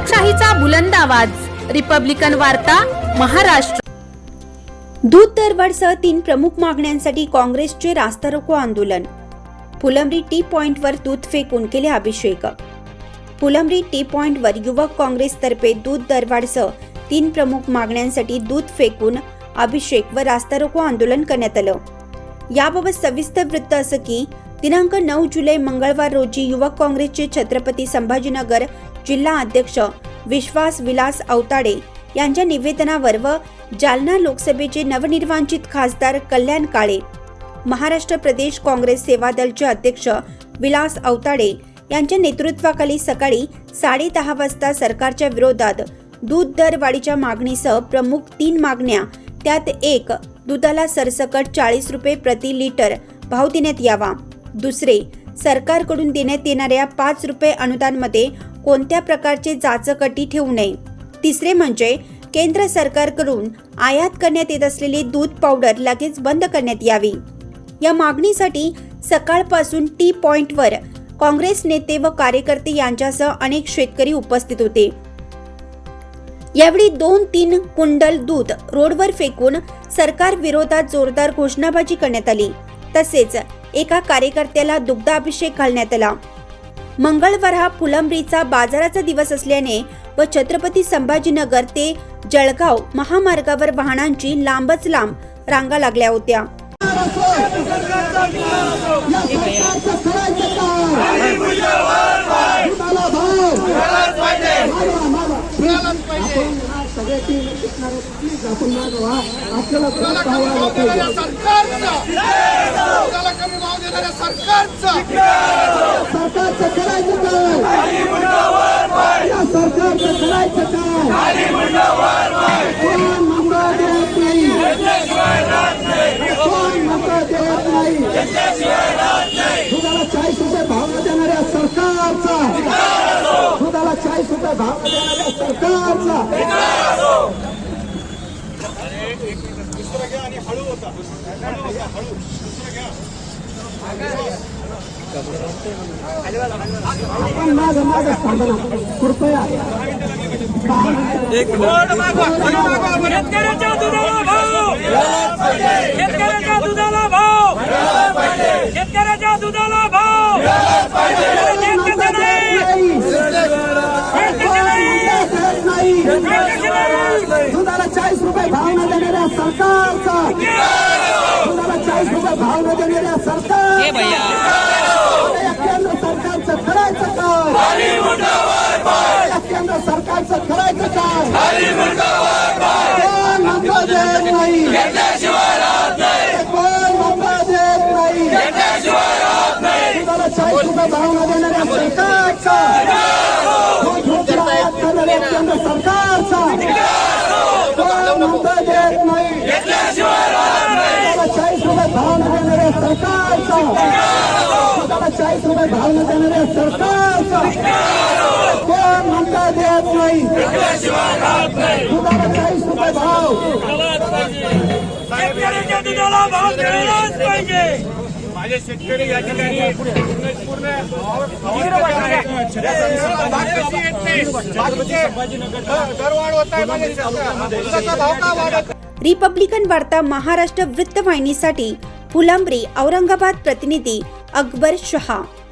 लोकशाहीचा बुलंद आवाज, रिपब्लिकन वार्ता, महाराष्ट्र। दूध दरवाढसह 3 प्रमुख मागण्यांसाठी काँग्रेसचे रास्ता रोको आंदोलन। फुलंब्री टी पॉइंटवर दूध फेकून केले अभिषेक। फुलंब्री टी पॉइंटवर युवक काँग्रेसतर्फे दूध दरवाढसह 3 प्रमुख मागण्यांसाठी दूध फेकून अभिषेक व रास्ता रोको आंदोलन करण्यात आलं। याबाबत सविस्तर वृत्त असं की दिनांक 9 जुलै मंगळवार रोजी युवक काँग्रेसचे छत्रपती संभाजीनगर जिल्हा अध्यक्ष विश्वास विलास अवताडे यांच्या निवेदनावर व जालना लोकसभेचे नवनिर्वाचित खासदार कल्याण काळे, महाराष्ट्र प्रदेश काँग्रेस सेवा दलचे अध्यक्ष विलास अवताडे यांच्या नेतृत्वाखाली सकाळी 10:30 वाजता सरकारच्या विरोधात दूध दरवाढीच्या मागणीसह प्रमुख 3 मागण्या, त्यात एक, दुधाला सरसकट 40 रुपये प्रति लिटर भाव देण्यात यावा। दुसरे, सरकारकडून देण्यात येणाऱ्या 5 रुपये अनुदानमध्ये कोणत्या प्रकारचे जाचकटी ठेवू नये। तिसरे म्हणजे केंद्र सरकारकडून आयात करण्यात येत असलेली दूध पावडर लगेच बंद करण्यात यावी। या मागणीसाठी सकाळपासून टी पॉइंटवर काँग्रेस नेते व कार्यकर्ते यांच्यासह अनेक शेतकरी उपस्थित होते। यावेळी 2-3 क्विंटल दूध रोडवर फेकून सरकार विरोधात जोरदार घोषणाबाजी करण्यात आली। तसेच एका कार्यकर्त्याला दुग्धाभिषेक घालण्यात आला। मंगळवार हा फुलंब्रीचा बाजाराचा दिवस असल्याने व छत्रपती संभाजीनगर ते जळगाव महामार्गावर वाहनांची लांबच लांब रांगा लागल्या होत्या। दुधाला 40 रुपये भाव देणाऱ्या सरकारचा, दुधाला 40 रुपये भाव देणाऱ्या सरकारचा कृपया शेतकऱ्याच्या दुधाला भाव, शेतकऱ्याच्या दुधाला भाव, शेतकऱ्याच्या दुधाला भाव, दुधाला 40 रुपये भाव न देणाऱ्या सरकारचा, दुधाला 40 रुपये भाव न देणाऱ्या सरकार, केंद्र सरकारचं करायचं काय, केंद्र सरकारचं करायचं काय, कोण मंत्र देत नाही, कोण मंत्र देत नाही, दुधाला 40 रुपये भाव न देणाऱ्या सरकारचा, केंद्र सरकारचा कोण मंत्र देत नाही, दुधाला 40 रुपये भाव न देणाऱ्या सरकारचा, दुधाला 40 रुपये भाव न देणाऱ्या सरकारचा कोण मंत्र देत नाही, दुधाला 40 रुपये भाव, शेतकऱ्याच्या दुधाला भाव दिलाच पाहिजे। माझे शेतकरी या ठिकाणी रिपब्लिकन वार्ता महाराष्ट्र वृत्तवाहिनीसाठी फुलंब्री औरंगाबाद प्रतिनिधी अकबर शहा।